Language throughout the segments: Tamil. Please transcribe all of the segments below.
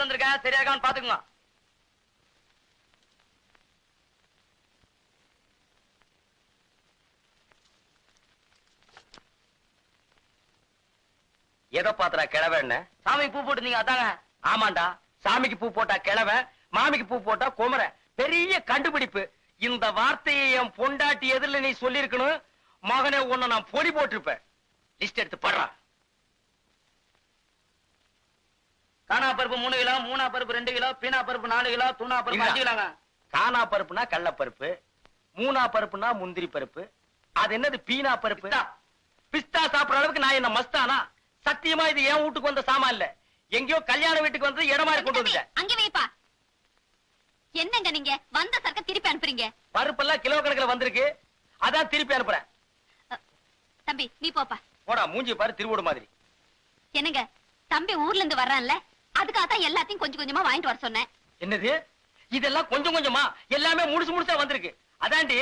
வந்திருக்கேன், சரியா இருக்கான்னு பாத்துக்குங்க. எதை பாத்துறா கிழவன்? சாமிக்கு பூ போட்டுருந்தீங்க அதாங்க. ஆமாண்டா, சாமிக்கு பூ போட்டா கிழவன், மாமிக்கு பூ போட்டா குமர. பெரிய கண்டுபிடிப்பு. இந்த வார்த்தையை என் பொண்டாட்டி எதிரில நீ சொல்லிருக்கணும். மகனே, உன்னை நான் பொடி போட்டிருப்பேன். லிஸ்ட் எடுத்து படுறா. காணா பருப்பு 3 கிலோ, மூணா பருப்பு 2 கிலோ, பீனா பருப்பு 4 கிலோ, தூணா பருப்பு 5 கிலோங்க. காணா பருப்புனா கடலப்பருப்பு, மூணா பருப்புனா முந்திரி பருப்பு. அது என்னது பீனா பருப்பு? பிஸ்தா சாப்பிடுற அளவுக்கு நான் என்ன மஸ்தானா? சத்தியமா இது என் வீட்டுக்கு வந்த சாமான் இல்ல. எங்கேயோ கல்யாண வீட்டுக்கு வந்து இடமா கொண்டு வந்துட்டேன். அங்க வைப்பா. என்னங்க நீங்க வந்த சரக்க திருப்பி அனுப்புறீங்க? பருப்பெல்லாம் கிலோ கணக்குல வந்திருக்கு, அதான் திருப்பி அனுப்புறேன். தம்பி நீ போப்பா. போடா, மூஞ்சி பாரு திருவோடு மாதிரி. என்னங்க தம்பி ஊர்ல இருந்து வர்றான்ல, அதுக்காகத்தான் எல்லாத்தையும் கொஞ்சம் கொஞ்சமா வாங்கிட்டு வர சொன்னேன். என்னது இதெல்லாம் கொஞ்சம் கொஞ்சமா? எல்லாமே முழுசு முழுசா வந்திருக்கு. அதாண்டி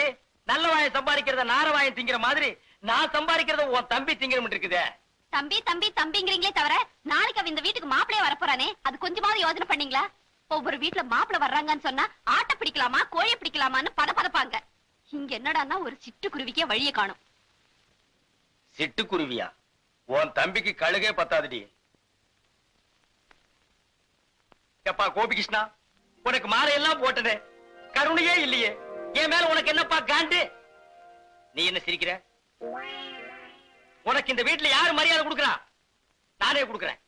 நல்ல வாயை சம்பாதிக்கிறத நார வாயை திங்கிற மாதிரி நான் சம்பாதிக்கிறத உன் தம்பி திங்கிற இருக்குதே. தம்பி தம்பி தம்பிங்கிறீங்களே தவிர நாளைக்கு அவன் இந்த வீட்டுக்கு மாப்பிளைய வரப்போறானே, அது கொஞ்சமாவது யோசனை பண்ணீங்களா? ஒவ்வொரு வீட்டுல மாப்பிளை வர்றாங்கன்னு சொன்னா ஆட்டை பிடிக்கலாமா கோழி பிடிக்கலாமான்னு பதப்பாங்க. இங்க என்னடான்னா ஒரு சிட்டுக்குருவிக்கே வழியை காணும். சிட்டுக்குருவியா? உன் தம்பிக்கு கழுகே பத்தாதுடி. எப்பா கோபிகிருஷ்ணா, உனக்கு மாலையெல்லாம் போட்டதே கருணையே இல்லையே. என் மேல உனக்கு என்னப்பா காண்டு? நீ என்ன சிரிக்கிற? உனக்கு இந்த வீட்டுல யாரு மரியாதை கொடுக்கறா? நானே கொடுக்கறேன்.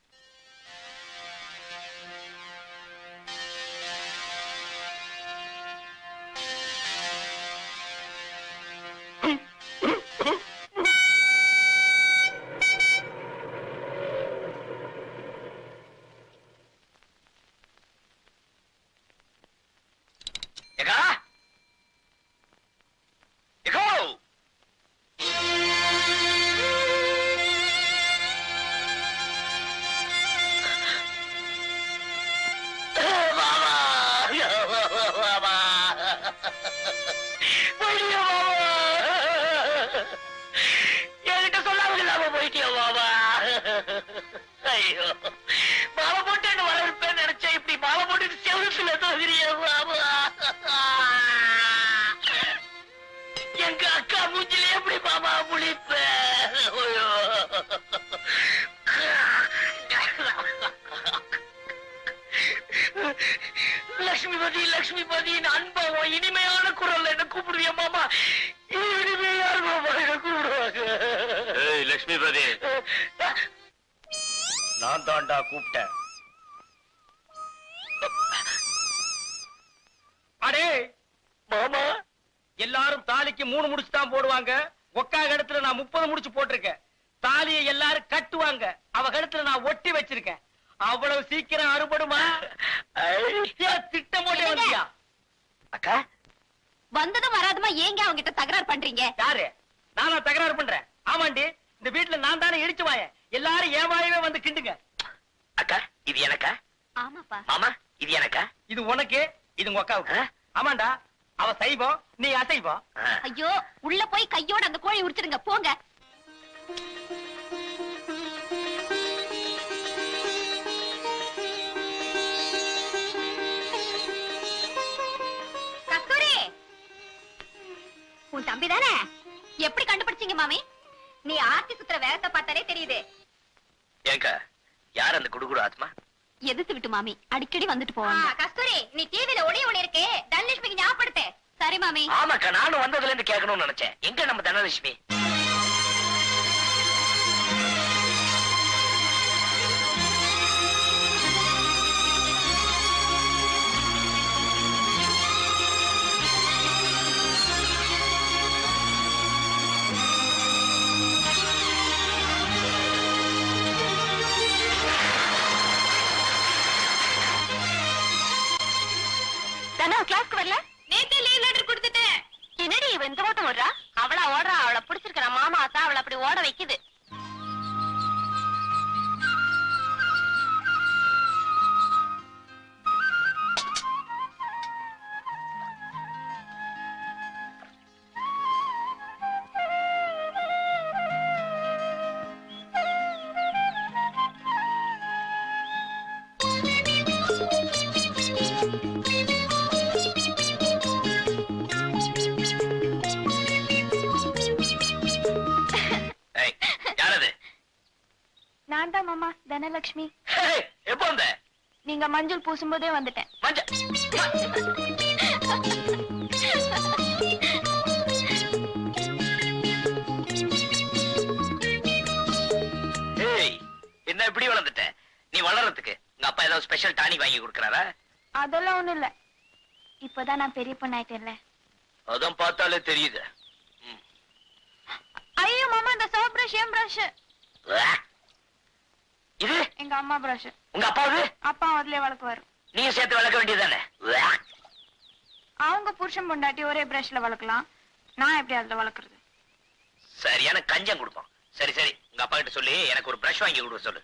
லட்சுமிபதி லட்சுமிபதி அன்பம் இனிமையான குரல் என்ன கூப்பிடுவிய மாமா? இனிமையான மாமா என்ன கூப்பிடுவாங்க. லட்சுமிபதி, நான் தாண்டா கூப்பிட்டேன். அடே மாமா, எல்லாரும் தாலிக்கு 3 முடிச்சு தான் போடுவாங்க. ஒக்கா கழுத்துல நான் 30 முடிச்சு போட்டிருக்கேன். தாலியை எல்லாரும் கட்டுவாங்க, அவ கழுத்துல நான் ஒட்டி வச்சிருக்கேன். அவ்வளவு சீக்கிரம் அறுபடுமா? திட்டம் போட்டே வந்தியா? அக்கா வந்ததும் வராதுமா ஏங்க அவங்க கிட்ட தகராறு பண்றீங்க? யாரு? நானா தகராறு பண்றேன்? ஆமாண்டி, இந்த வீட்டுல நான் தானே இடிச்சு வாயேன். எல்லாரும் என் வாயவே வந்து கிண்டுங்க. அக்கா இது எனக்கா? ஆமாப்பா. மாமா இது எனக்கா? இது உனக்கு, இது உங்க அக்காவுக்கு. ஆமாண்டா, அவ சைவம், நீ அசைவம். ஐயோ, உள்ள போய் கையோட அந்த கோழி உரிச்சிடுங்க போங்க. கஸ்தூரி, உன் தம்பி தானே? எப்படி கண்டுபிடிச்சீங்க மாமி? நீ ஆர்த்தி சுத்துற வேகத்தை பார்த்தாலே தெரியுது. ஏங்கா, யார் அந்த குடுகுடு ஆத்மா? எதிர்த்து விட்டு மாமி அடிக்கடி வந்துட்டு போவாங்க. கஸ்தூரி, நீ டிவில ஒளி இருக்கே, தனலட்சுமிக்கு ஞாபகப்படுத்து. சரி மாமி. ஆமாக்கா, நானும் வந்ததுல இருந்து கேட்கணும்னு நினைச்சேன். எங்க நம்ம தனலட்சுமி? கிளாஸ்க்கு வரல? நேத்து லீவ் லெட்டர் கொடுத்துட்டேன். என்னடி இவ இந்த ஓட்டம் ஓடுறா? அவளா ஓடுறா, அவளை பிடிச்சு தனலட்சுமி, எப்போ வந்த? நீங்க மஞ்சள் பூசும்போதே வந்துட்டேன். என்ன இப்படி வளர்ந்துட்ட? நீ வளர்றதுக்கு உங்க அப்பா ஏதாவது ஸ்பெஷல் டானிக் வாங்கி கொடுக்கறாரா? அதெல்லாம் ஒண்ணும் இல்ல, இப்பதான் நான் பெரிய பொண்ணாயிட்டேன்ல. அதான் பார்த்தாலே தெரியுது. ஐயோ மாமா, இந்த சோப் பிரஷ் ஏன் பிரஷ்? இது எங்க அம்மா பிரஷ். உங்க அப்பாவது? அப்பா அதுலயே வளர்க்குவாரு. நீங்க சேர்த்து வளர்க்க வேண்டியதானே? அவங்க புருஷன் பொண்டாட்டி ஒரே பிரஷ்ல வளர்க்கலாம், நான் எப்படி அதுல வளர்க்கறது? சரியான கஞ்சம் கொடுப்போம். சரி சரி, உங்க அப்பா கிட்ட சொல்லி எனக்கு ஒரு பிரஷ் வாங்கி கொடுக்க சொல்லு.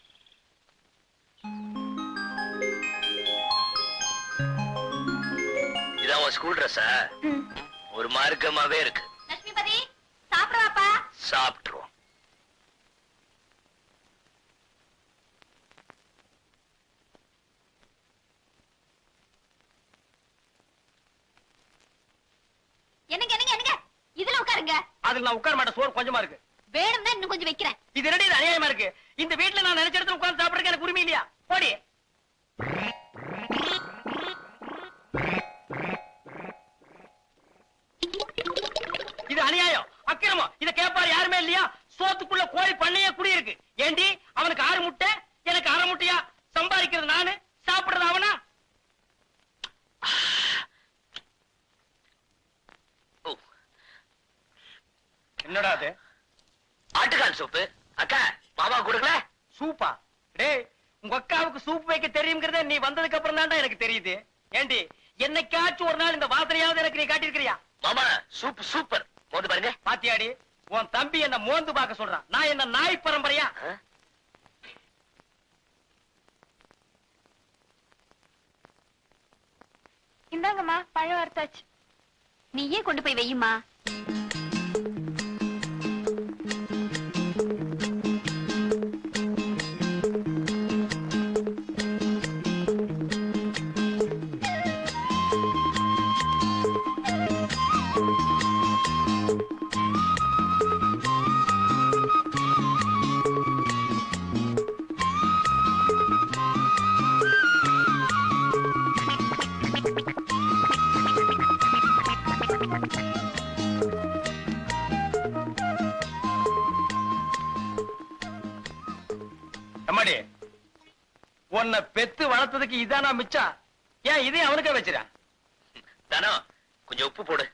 இதான் உன் ஸ்கூல் ட்ரெஸ்ஸா? ஒரு மார்க்கமாவே இருக்கு. லட்சுமிபதி, சாப்பிடுவாப்பா. சாப்பிட்டுருவோம். என்னங்க என்னங்க என்னங்க, இதுல உட்காருங்க. அதுல நான் உட்கார மாட்டேன், சோறு கொஞ்சமா இருக்கு. வேணும்னா இன்னும் கொஞ்சம் வைக்கிறேன். இது ரெடி, இது அநியாயமா இருக்கு. இந்த வீட்டுல நான் நினைச்ச இடத்துல உட்கார்ந்து சாப்பிடுறதுக்கு எனக்கு உரிமை இல்லையா? போடி. இது அநியாயம், அக்கிரமம். இத கேட்பாரு யாருமே இல்லையா? சோத்துக்குள்ள கோழி பண்ணையே குடியிருக்கு. ஏண்டி, அவனுக்கு 6 முட்டை, எனக்கு 1/2 முட்டையா? சம்பாதிக்கிறது நானு, சாப்பிடுறது அவனா? என்னடா அது? ஆட்டுக்கால் சூப்பு. அக்கா, மாமா கொடுக்கல? சூப்பா? டேய், உங்க அக்காவுக்கு சூப் வைக்க தெரியுங்கிறத நீ வந்ததுக்கு அப்புறம் தான்டா எனக்கு தெரியுது. ஏண்டி, என்னைக்காச்சும் ஒரு நாள் இந்த வாசனையாவது எனக்கு நீ காட்டியிருக்கிறியா? மாமா, சூப் சூப்பர். மோந்து பாருங்க. பாத்தியாடி, உன் தம்பி என்ன மோந்து பார்க்க சொல்றான். நான் என்ன நாய் பரம்பரையா? இந்தாங்கம்மா, பழம் வறுத்தாச்சு. நீயே கொண்டு போய் வையுமா. அம்மாடி, உன்னை பெத்து வளர்த்ததுக்கு இதானா மிச்சம்? ஏன் இதே அவனுக்கே வச்சிரா? தானோ, கொஞ்சம் உப்பு போடு.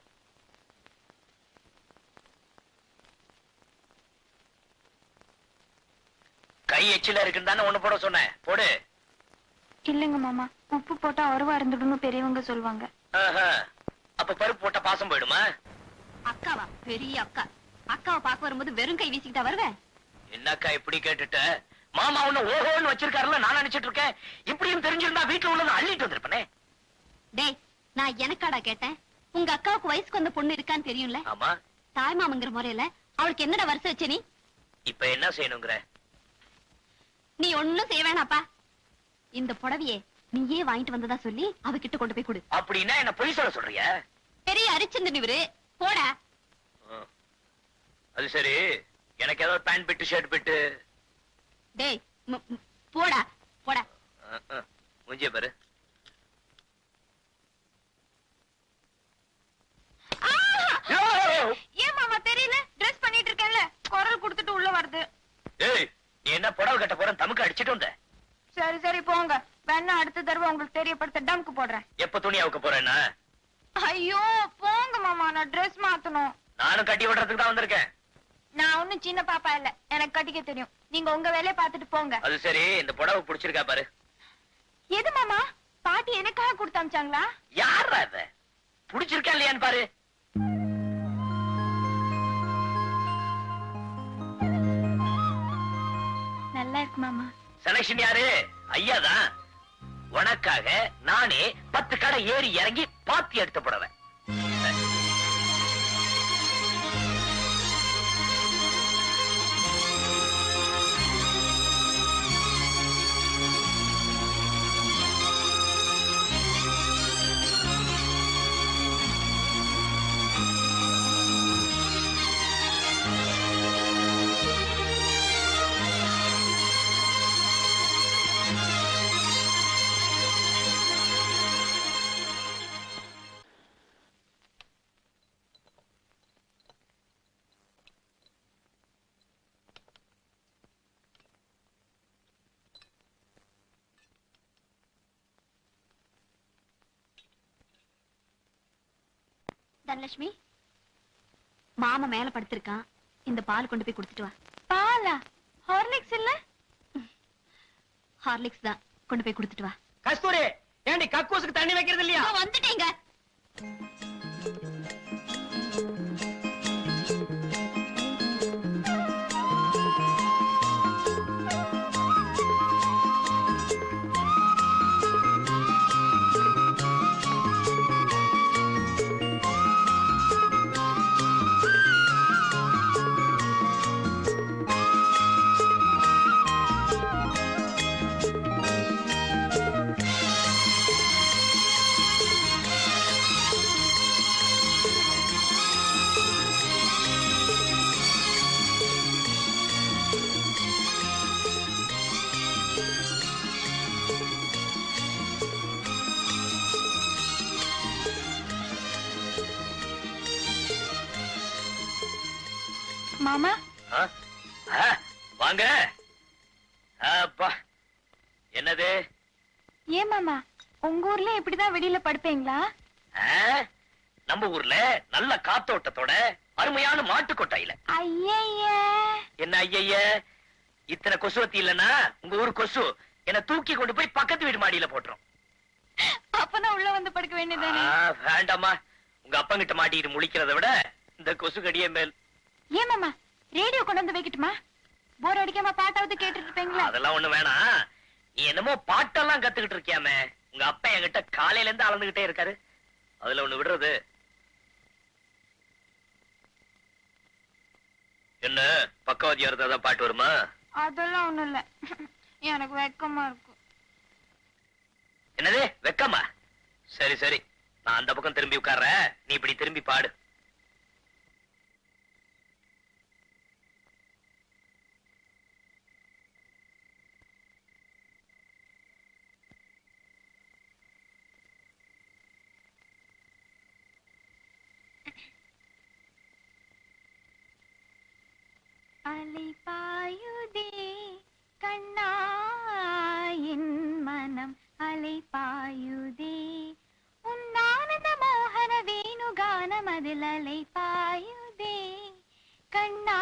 கை எச்சில இருக்குன்னு தானே ஒண்ணு போட சொன்னேன். போடு. இல்லங்க மாமா, உப்பு போட்டா உறவா இருந்துடும்னு பெரியவங்க சொல்லுவாங்க. அப்ப பருப்பு போட்டா பாசம் போயிடுமா? அக்காவா? பெரிய அக்கா. அக்காவை பார்க்க வரும்போது வெறும் கை வீசிக்கிட்டா வருவேன். என்னக்கா இப்படி கேட்டுட்ட? மாமா உன்ன ஓஹோன்னு வச்சிருக்காருல, நான் நினைச்சிட்டு இருக்கேன். இப்படியும் தெரிஞ்சிருந்தா வீட்டுல உள்ளதை அள்ளிட்டு வந்திருப்பனே. டேய், நான் எனக்காடா கேட்டேன்? உங்க அக்காவுக்கு வயசுக்கு வந்த பொண்ணு இருக்கான்னு தெரியும்ல? ஆமா. தாய்மாமங்கிற முறையில அவளுக்கு என்னடா வருஷம் வச்ச? நீ இப்ப என்ன செய்யணுங்கிற? நீ ஒண்ணும் செய்ய வேணாப்பா. இந்த புடவையே நீயே வாங்கிட்டு வந்ததா சொல்லி அவகிட்ட கொண்டு போய் கொடு. அப்படின்னா என்ன பொய் சொல்ல சொல்றியா? பெரிய அரிச்சந்திரன் இவரு, போடா. அது சரி, எனக்கு ஏதாவது பேண்ட் பிட்டு ஷர்ட் பிட்டு. டேய், போடா போடா. முஞ்சிய பாரு. ஏன் மாமா தெரியல? ட்ரெஸ் பண்ணிட்டு இருக்கேன்ல, குரல் கொடுத்துட்டு உள்ள வருது. ஏய், நீ என்ன புடவை கட்ட போற? தமுக்கு அடிச்சிட்டு வந்த. சரி சரி போங்க, வேணா அடுத்த தடவை உங்களுக்கு தெரியப்படுத்த டம்க்கு போடுறேன். எப்ப துணி அவுக்க போறேன்னா? ஐயோ போங்க மாமா, நான் ட்ரெஸ் மாத்தணும். நானும் கட்டி விடுறதுக்கு தான் வந்திருக்கேன். நான் ஒண்ணும் சின்ன பாப்பா இல்ல, எனக்கு கட்டிக்க தெரியும். நீங்க உங்க வேலையை பார்த்துட்டு போங்க. அது சரி, இந்த புடவை பிடிச்சிருக்கா பாரு. எது மாமா? பாட்டி எனக்காக கொடுத்து அமிச்சாங்களா? யாரா இத? பிடிச்சிருக்கா இல்லையான்னு பாரு. நல்லா இருக்கு மாமா. செலக்ஷன் யாரு? ஐயாதான். உனக்காக நானே 10 கடை ஏறி இறங்கி பாத்தி எடுத்து போடுவேன். தனலட்சுமி, மாமா மேல படுத்திருக்கான், இந்த பால் கொண்டு போய் கொடுத்துட்டு வா. பாலா? ஹார்லிக்ஸ் இல்ல? ஹார்லிக்ஸ் தான், கொண்டு போய் கொடுத்துட்டு வா. கஸ்தூரி, ஏண்டி கக்கூசுக்கு தண்ணி வைக்கிறது இல்லையா? வந்துட்டேங்க. மாமா, வாங்க. அப்பா, என்னது? ஏன் மாமா, உங்க ஊர்ல இப்படிதான் வெளியில படுப்பீங்களா? நம்ம ஊர்ல நல்ல காத்தோட்டத்தோட அருமையான மாட்டு கொட்டாயில. ஐய, என்ன ஐய, இத்தனை கொசுவத்தி இல்லன்னா உங்க ஊர் கொசு என்ன தூக்கி கொண்டு போய் பக்கத்து வீடு மாடியில போட்டுரும். அப்பதான் உள்ள வந்து படுக்க வேண்டியதானே? வேண்டாமா, உங்க அப்பங்கிட்ட மாட்டிட்டு முழிக்கிறத விட இந்த கொசு கடியே மேல். ஏன் மாமா, ரேடியோ கொண்டு வந்து வைக்கட்டுமா? போர் அடிக்காம பாட்டாவது கேட்டுட்டு இருப்பீங்களா? அதெல்லாம் ஒண்ணு வேணாம். நீ என்னமோ பாட்டெல்லாம் கத்துக்கிட்டு இருக்கியாமே, உங்க அப்பா என்கிட்ட காலையில இருந்து அளந்துகிட்டே இருக்காரு. அதுல ஒண்ணு விடுறது என்ன? பக்கவாதியா இருந்தாதான் பாட்டு வருமா? அதெல்லாம் ஒண்ணும் இல்ல, எனக்கு வெக்கமா இருக்கு. என்னது வெக்கமா? சரி சரி, நான் அந்த பக்கம் திரும்பி உட்கார்றேன், நீ இப்படி திரும்பி பாடு. அலை பாயுதே கண்ணா என் மனம், அலை பாயுதே உன்னானந்த மோகன வேணுகானம், அதில் அலை பாயுதே கண்ணா.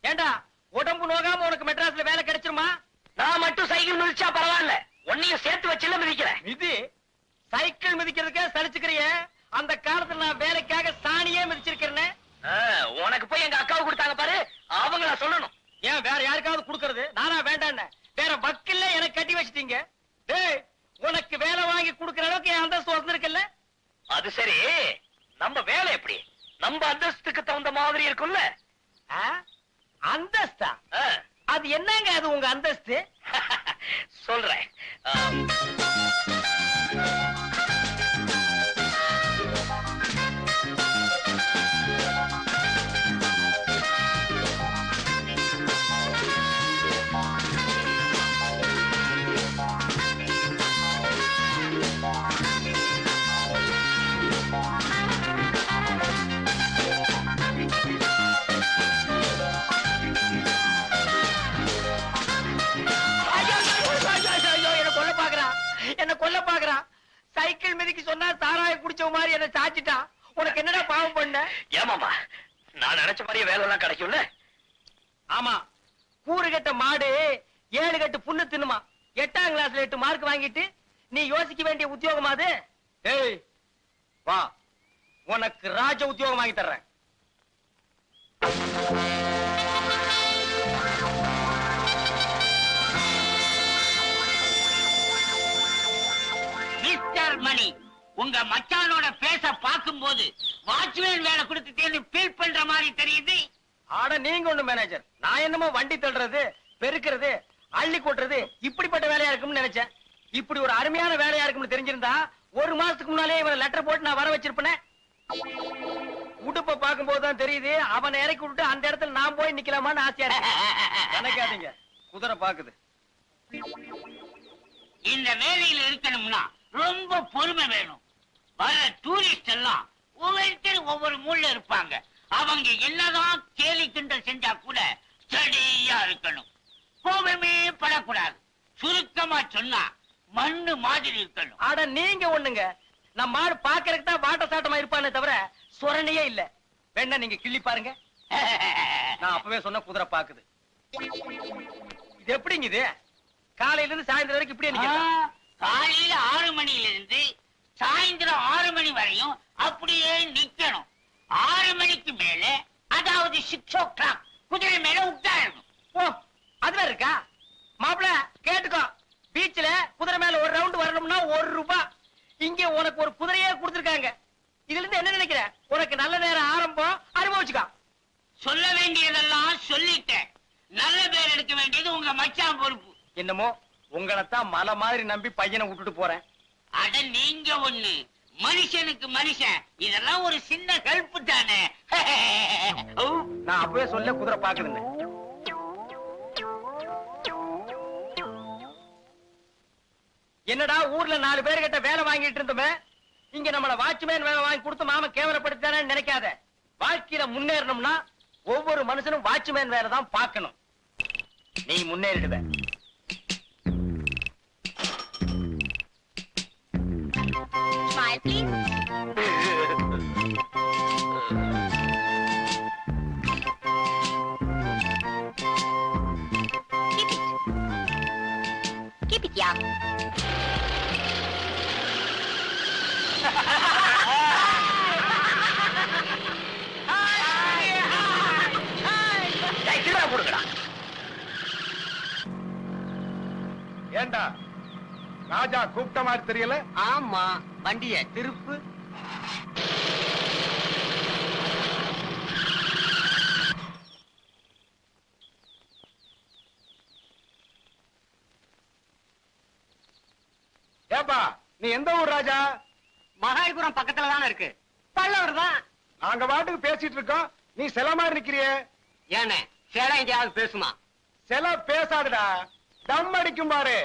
ஏண்டா, உடம்பு நோகாம உனக்கு மெட்ராஸ்ல வேலை கிடைச்சிருமா? நான் மட்டும் சைக்கிள் மிதிச்சா பரவாயில்ல, உன்னையும் சேர்த்து வச்சுல மிதிக்கிறேன். மிதி? சைக்கிள் மிதிக்கிறதுக்கே சலிச்சுக்கிறிய? அந்த காலத்துல நான் வேலைக்காக சாணியே மிதிச்சிருக்கிறேன். உனக்கு போய் எங்க அக்காவை கொடுத்தாங்க பாரு, அவங்கள சொல்லணும். ஏன் வேற யாருக்காவது கொடுக்கறது? நானா வேண்டான்னு வேற வக்கில்ல எனக்கு கட்டி வச்சிட்டீங்க. டேய், உனக்கு வேலை வாங்கி கொடுக்கிற அளவுக்கு என் அந்தஸ்து வந்திருக்குல்ல? அது சரி, நம்ம வேலை எப்படி நம்ம அந்தஸ்துக்கு தகுந்த மாதிரி இருக்கும்ல? அந்தஸ்தா? அது என்னங்க அது உங்க அந்தஸ்து? சொல்றேன். என்ன கொல்ல பாக்குறான். சைக்கிள் மிதிக்கு சொன்னா சாராய குடிச்ச மாதிரி என்ன சாச்சிட்டான். உனக்கு என்னடா பாவம் பண்ண? ஏமாமா, நான் நினைச்ச மாதிரியே வேலை எல்லாம் கிடைக்கும்ல? ஆமா, கூறு கட்ட மாடு 7 கட்டு புண்ணு தின்னுமா. 8ஆம் கிளாஸ்ல 8 மார்க் வாங்கிட்டு நீ யோசிக்க வேண்டிய உத்தியோகம் அது. ஏய் வா, உனக்கு ராஜ உத்தியோகம் வாங்கி தர்றேன். மிஸ்டர் மணி, உங்க மச்சானோட பேச பார்க்கும்போது வாட்ச்மேன் வேலை கொடுத்துட்டேன்னு ஃபீல் பண்ற மாதிரி தெரியுது. ஆட நீங்க ஒண்ணு மேனேஜர், நான் என்னமோ வண்டி தள்ளுறது, பெருக்கிறது, அள்ளி கொட்டுறது இப்படிப்பட்ட வேலையா இருக்கும்னு நினைச்சேன். இப்படி ஒரு அருமையான வேலையா இருக்கும்னு தெரிஞ்சிருந்தா ஒரு மாசத்துக்கு முன்னாலே இவனை லெட்டர் போட்டு நான் வர வச்சிருப்பேன். உடுப்ப பார்க்கும்போது தான் தெரியுது, அவனை இறக்கி விட்டு அந்த இடத்துல நான் போய் நிக்கலாமான்னு ஆசையா இருக்கு. நினைக்காதீங்க, குதிரை பாக்குது. இந்த வேலையில இருக்கணும்னா ரொம்ப பொறுமை வேணும். வர டூரிஸ்ட் எல்லாம் ஒவ்வொருத்தர் ஒவ்வொரு மூல்ல இருப்பாங்க. அவங்க என்னதான் கேலி கிண்டல் செஞ்சா கூட ஸ்டடியா இருக்கணும். கோபமே படக்கூடாது. சுருக்கமா சொன்னா மண்ணு மாதிரி இருக்கணும். ஆட நீங்க ஒண்ணுங்க, நம்ம மாடு பாக்குறதுக்கு தான் வாட்ட சாட்டமா இருப்பானே தவிர சொரணையே இல்ல. வேணா நீங்க கிள்ளி பாருங்க. நான் அப்பவே சொன்ன குதிரை பாக்குது. இது எப்படிங்க இது? காலையில இருந்து சாயந்தரம் வரைக்கும் இப்படியே நிக்கிறதா? காலையில 6 மணில இருந்து சாயந்தரம் 6 மணி வரையும் அப்படியே நிக்கணும். 6 மணிக்கு மேல, அதாவது 6 o'clock குதிரை மேல உட்காரணும். ஓ, அதுல இருக்கா? மாப்பிள கேட்டுக்கோ, பீச்ல குதிரை மேல ஒரு ரவுண்ட் வரணும்னா 1 ரூபாய். இங்க உனக்கு ஒரு குதிரையே கொடுத்திருக்காங்க. இதுல இருந்து என்ன நினைக்கிற? உனக்கு நல்ல நேரம் ஆரம்பம், அனுபவிச்சுக்கா. சொல்ல வேண்டியதெல்லாம் சொல்லிட்டேன். நல்ல பேர் எடுக்க வேண்டியது உங்க மச்சான் பொறுப்பு. என்னமோ உங்களைத்தான் மலை மாதிரி நம்பி பையனை விட்டுட்டு போறேன். அட நீங்க ஒண்ணு, மனுஷனுக்கு மனுஷன், இதெல்லாம் ஒரு சின்ன ஹெல்ப் தானே. நான் அப்பவே சொல்ல குதிரை பாக்குதுன்னு. என்னடா ஊர்ல 4 பேர்கிட்ட வேலை வாங்கிட்டு இருந்தோமே, இங்க நம்மள வாட்ச்மேன் வேலை வாங்கி கொடுத்து மாம கேவலப்படுத்தானே நினைக்காத. வாழ்க்கையில முன்னேறணும்னா ஒவ்வொரு மனுஷனும் வாட்ச்மேன் வேலை தான் பார்க்கணும். நீ முன்னேறிடுவ. Smile, please. Keep it, yeah. கொடுக்கடா. ஏண்டா ராஜா கூப்பிட்ட மாதிரி தெரியல? ஆமா, வண்டிய திருப்பு. ஏப்பா, நீ எந்த ஊர் ராஜா? மகாபலிபுரம் பக்கத்துல தானே இருக்கு. பல்லவர் தான். நாங்க பாட்டுக்கு பேசிட்டு இருக்கோம், நீ சில மாதிரி நிக்கிறியே. ஏனே சேலை எங்கேயாவது பேசுமா? சில பேசாதுடா, தம் அடிக்கும் பாரு.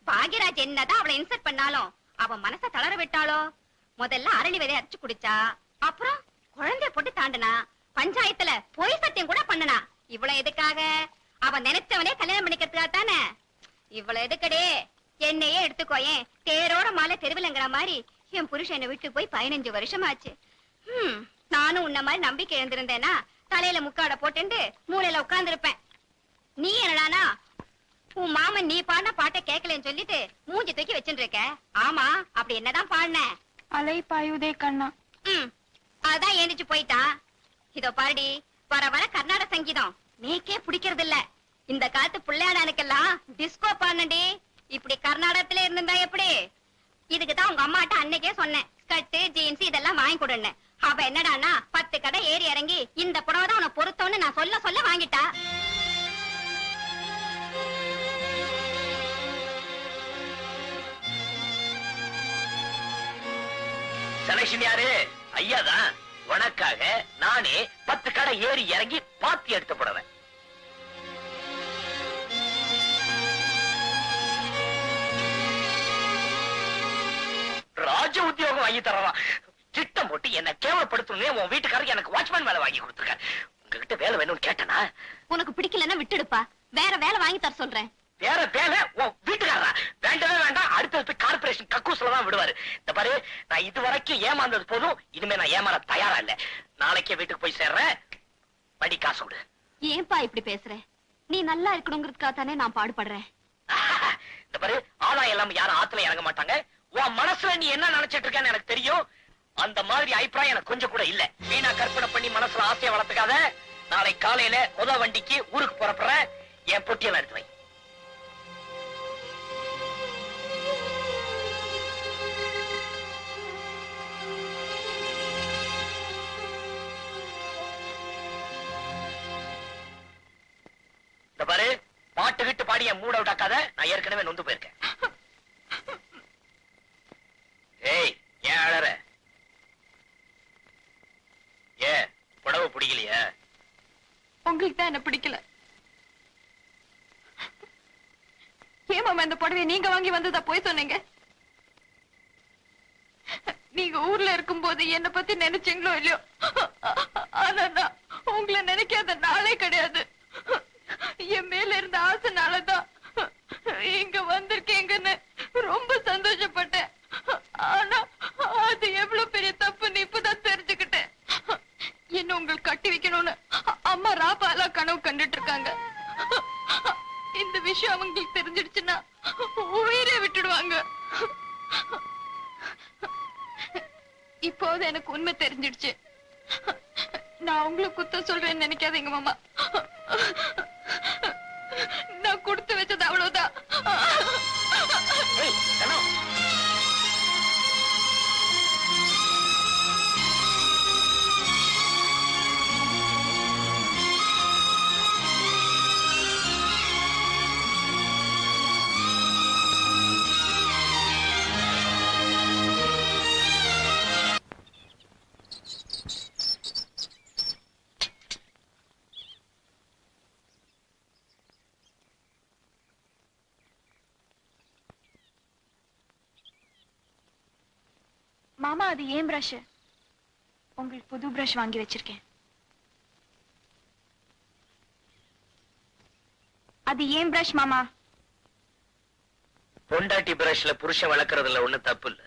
பாக்யராஜ் என்னதான் அவளை இன்சல்ட் பண்ணாலும் அவன் மனச தளர விட்டாளோ. முதல்ல அரளி விதை அரைச்சு குடிச்சா, அப்புறம் குழந்தைய போட்டு தாண்டனா, பஞ்சாயத்துல பொய் சத்தியம் கூட பண்ணனா. இவ்வளவு எதுக்காக? அவன் நினைச்சவனே கல்யாணம் பண்ணிக்கிறதுக்காக தானே. இவ்வளவு எதுக்கடே? என்னையே எடுத்துக்கோயேன். தேரோட மாலை தெருவிலங்கிற மாதிரி என் புருஷன் என்னை விட்டு போய் 15 வருஷம் ஆச்சு. நானும் உன்ன மாதிரி நம்பிக்கை எழுந்திருந்தேனா தலையில முக்காட போட்டு மூளையில உட்கார்ந்து இருப்பேன். நீ என்னடானா உன் மாமன் நீ பாடின பாட்டை கேட்கலன்னு சொல்லிட்டு மூஞ்சி தூக்கி வச்சுட்டு இருக்க. ஆமா, அப்படி என்னதான் பாடின? அலை பாயுதே கண்ணா. அதான் ஏந்திச்சு போயிட்டான். இதோ பாருடி, வர வர கர்நாடக சங்கீதம் நீக்கே பிடிக்கிறது இல்ல. இந்த காலத்து பிள்ளையாடானுக்கெல்லாம் டிஸ்கோ பாடண்டி. இப்படி கர்நாடகத்துல இருந்திருந்தா எப்படி? இதுக்குதான் உங்க அம்மாட்ட அன்னைக்கே சொன்னேன், ஸ்கர்ட் ஜீன்ஸ் இதெல்லாம் வாங்கி கொடுன்னு. அவ என்னடானா 10 கடை ஏறி இறங்கி இந்த புடவை தான் உன பொருத்தம்னு நான் சொல்ல சொல்ல வாங்கிட்டா. செலக்ஷன் யாரு? ஐயாதான். உனக்காக நானே 10 கடை ஏறி இறங்கி பாத்தி எடுத்து போடுறேன். ராஜ உத்தியோகம் வாங்கி தரலாம். திட்டம் போட்டு என்ன கேவலப்படுத்தணும். உன் வீட்டுக்காரருக்கு எனக்கு வாட்ச்மேன் வேலை வாங்கி கொடுத்துருக்க. உங்ககிட்ட வேலை வேணும்னு கேட்டனா? உனக்கு பிடிக்கலன்னா விட்டுடுப்பா, வேற வேலை வாங்கி தர சொல்றேன். வேற வேலை உன் வீட்டுக்காரா? வேண்டவே வேண்டாம். அடுத்தது கார்பரேஷன் கக்கூஸ்ல தான் விடுவாரு. இந்த பாரு, நான் இது வரைக்கும் ஏமாந்தது போதும். இனிமே நான் ஏமாற தயாரா இல்ல. நாளைக்கே வீட்டுக்கு போய் சேர்றேன். படி காசு விடு. ஏன்பா இப்படி பேசுற? நீ நல்லா இருக்கணுங்கிறதுக்காக தானே நான் பாடுபடுறேன். இந்த பாரு, ஆதாயம் எல்லாம் யாரும் ஆத்துல இறங்க மாட்டாங்க. உன் மனசுல நீ என்ன நினைச்சிட்டு இருக்கன்னு எனக்கு தெரியும். அந்த மாதிரி அபிப்பிராயம் எனக்கு கொஞ்சம் கூட இல்ல. வீணா கற்பனை பண்ணி மனசுல ஆசையை வளர்த்துக்காத. நாளை காலையில முத வண்டிக்கு ஊருக்கு புறப்படுறேன். என் பொட்டியெல்லாம் எடுத்து வை. இந்த பாரு, பாட்டு கிட்டு பாடி என் மூட விட்டாக்காத. நான் ஏற்கனவே நொந்து போயிருக்கேன். ஏய், ஏன் அழற? ஏ, புடவை பிடிக்கலையா? உங்களுக்கு தான் என்ன பிடிக்கல. ஏன் மாமா இந்த புடவையை நீங்க வாங்கி வந்ததா போய் சொன்னீங்க? நீங்க ஊர்ல இருக்கும் போது என்ன பத்தி நினைச்சீங்களோ இல்லையோ, ஆனா நான் உங்களை நினைக்காத நாளே கிடையாது. என் மேல இருந்த ஆசைனாலதான் இங்க வந்திருக்கீங்கன்னு ரொம்ப சந்தோஷப்பட்டேன். ஆனா அது எவ்வளவு பெரிய தப்புன்னு இப்பதான் தெரிஞ்சுக்கிட்டேன். என்ன உங்களுக்கு கட்டி வைக்கணும்னு அம்மா ராபாலா கனவு கண்டுட்டு இருக்காங்க. இந்த விஷயம் அவங்களுக்கு தெரிஞ்சிடுச்சுன்னா உயிரே விட்டுடுவாங்க. இப்போது எனக்கு உண்மை தெரிஞ்சிடுச்சு. நான் உங்களை குத்தம் சொல்றேன்னு நினைக்காதீங்க மாமா. நான் கொடுத்து வச்சது அவ்வளவுதான். மாமா, அது ஏன் பிரஷ்? உங்களுக்கு புது பிரஷ் வாங்கி வச்சிருக்கேன். அது ஏன் பிரஷ் மாமா? பொண்டாட்டி பிரஷ்ல புருஷன் வளர்க்கறதுல ஒண்ணு தப்பு இல்ல.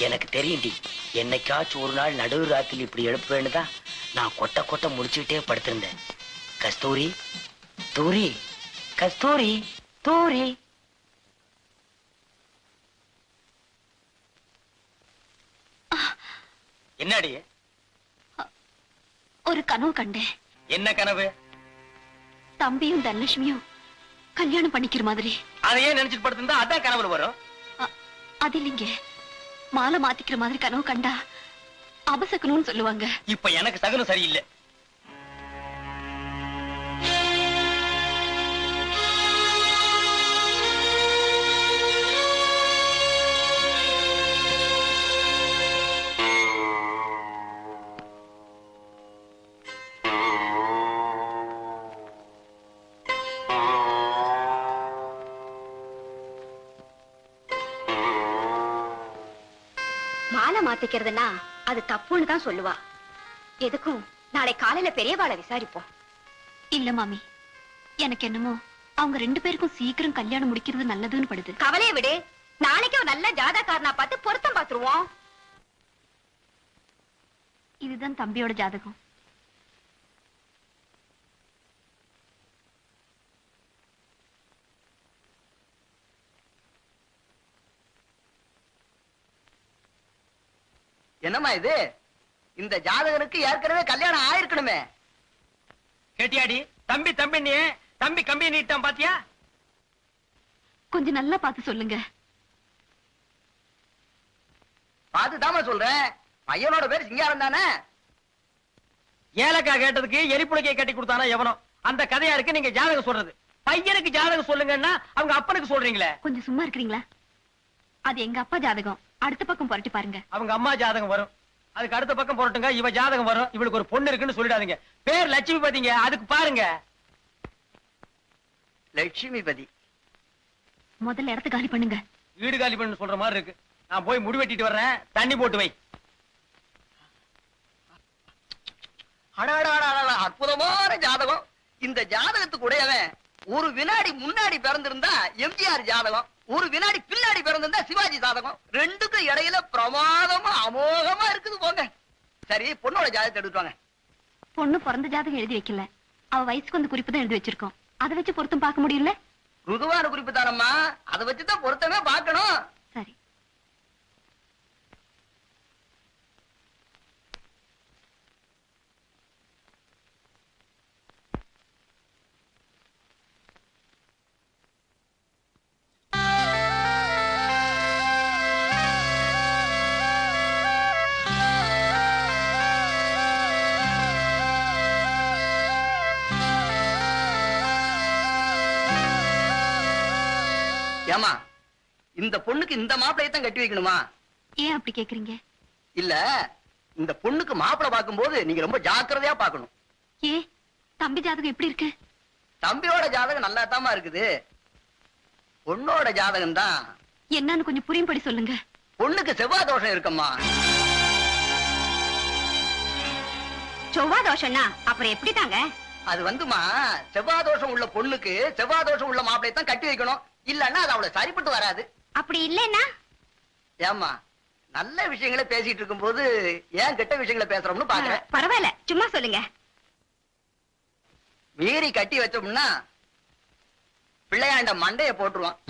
எனக்கு தெரியும்டி, என்னைக்காச்சும் ஒரு நாள் நடுவு ராத்திரி இப்படி எழுப்புவேன்னுதான் நான் கொட்ட கொட்ட முடிச்சுக்கிட்டே படுத்திருந்தேன். கஸ்தூரி, தூரி, கஸ்தூரி, தூரி. என்னடி? ஒரு கனவு கண்டேன். என்ன கனவு? தம்பியும் தனலட்சுமியும் கல்யாணம் பண்ணிக்கிற மாதிரி. அதையே நினைச்சிட்டு படுத்திருந்தா அதான் கனவுல வரும். அது இல்லைங்க, மாலை மாத்திக்கிற மாதிரி கனவு கண்டா அபசக்கணும்னு சொல்லுவாங்க. இப்ப எனக்கு சகுனம் சரியில்லை. மாலை மாத்திக்கிறதுனா அது தப்புன்னு தான் சொல்லுவா. எதுக்கும் நாளை காலையில பெரியவாளை விசாரிப்போம். இல்ல மாமி, எனக்கு என்னமோ அவங்க 2 பேருக்கும் சீக்கிரம் கல்யாணம் முடிக்கிறது நல்லதுன்னு படுது. கவலையை விடு, நாளைக்கு ஒரு நல்ல ஜாதகாரனா பார்த்து பொருத்தம் பார்த்துருவோம். இதுதான் தம்பியோட ஜாதகம். என்னம்மா இது? இந்த ஜாதகருக்கு ஏற்கனவே கல்யாணம் ஆயிருக்கணுமே. கேட்டியாடி? தம்பி தம்பி நீ தம்பி கம்பி நீட்டான் பாத்தியா? கொஞ்சம் நல்லா பார்த்து சொல்லுங்க. பார்த்துதாம்மா சொல்றேன். பையனோட பேர் சிங்காரம் தானே? ஏலக்காய் கேட்டதுக்கு எரிப்புடைக்கை கட்டி கொடுத்தானா எவனோ? அந்த கதையா இருக்கு நீங்க ஜாதகம் சொல்றது. பையனுக்கு ஜாதகம் சொல்லுங்கன்னா அவங்க அப்பனுக்கு சொல்றீங்களே. கொஞ்சம் சும்மா இருக்கிறீங்களா? அது எங்க அப்பா ஜாதகம். அடுத்த பக்கம் புரட்டி பாருங்க. அவங்க அம்மா ஜாதகம் வரும், அதுக்கு அடுத்த பக்கம் போறட்டுங்க. இவ ஜாதகம் வரும். இவளுக்கு ஒரு பொண்ணு இருக்குன்னு சொல்லிடாதீங்க. பேர் லட்சுமி பாத்தீங்க, அதுக்கு பாருங்க. லட்சுமிபதி. முதல்ல இடத்த காலி பண்ணுங்க. வீடு காலி பண்ணு சொல்ற மாதிரி இருக்கு. நான் போய் முடி வெட்டிட்டு வர்றேன், தண்ணி போட்டு வை. அடாடாடா, அற்புதமான ஜாதகம். இந்த ஜாதகத்துக்கு உடையவன் ஒரு வினாடி முன்னாடி பிறந்திருந்தா எம்ஜிஆர் ஜாதகம், ஒரு வினாடி பின்னாடி பிறந்திருந்தா சிவாஜி ஜாதகம். ரெண்டுக்கும் இடையில பிரமாதமா அமோகமா இருக்குது போங்க. சரி, பொண்ணோட ஜாதகத்தை எடுத்துவாங்க. பொண்ணு பிறந்த ஜாதகம் எழுதி வைக்கல, அவ வயசுக்கு வந்து குறிப்பு தான் எழுதி வச்சிருக்கோம். அதை வச்சு பொருத்தம் பார்க்க முடியல. ருதுவான குறிப்பு தானம்மா, அதை வச்சுதான் பொருத்தமே பார்க்கணும். சரி. ஏமா, இந்த பொண்ணுக்கு இந்த மாப்பிளையை தான் கட்டி வைக்கணுமா? ஏன் அப்படி கேக்குறீங்க? இல்ல, இந்த பொண்ணுக்கு மாப்பிளை பார்க்கும்போது நீங்க ரொம்ப ஜாக்கிரதையா பார்க்கணும். ஏ, தம்பி ஜாதகம் எப்படி இருக்கு? தம்பியோட ஜாதகம் நல்லா தாமா இருக்குது. பொண்ணோட ஜாதகம் தான். என்னன்னு கொஞ்சம் புரியும்படி சொல்லுங்க. பொண்ணுக்கு செவ்வாய் தோஷம் இருக்கம்மா. செவ்வாய் தோஷம்னா அப்புறம் எப்படி தாங்க? அது வந்துமா, செவ்வாய் தோஷம் உள்ள பொண்ணுக்கு செவ்வாய் தோஷம் உள்ள மாப்பிளையை தான் கட்டி வைக்கணும். இல்லன்னா அது அவளை சரிப்பட்டு வராது. அப்படி இல்லைன்னா? ஏமா, நல்ல விஷயங்களை பேசிட்டு இருக்கும் போது ஏன் கெட்ட விஷயங்களை பேசுறோம்னு பாக்குறேன். பரவாயில்ல, சும்மா சொல்லுங்க. மீறி கட்டி வச்சோம்னா பிள்ளையாண்ட மண்டைய போட்டுருவான்.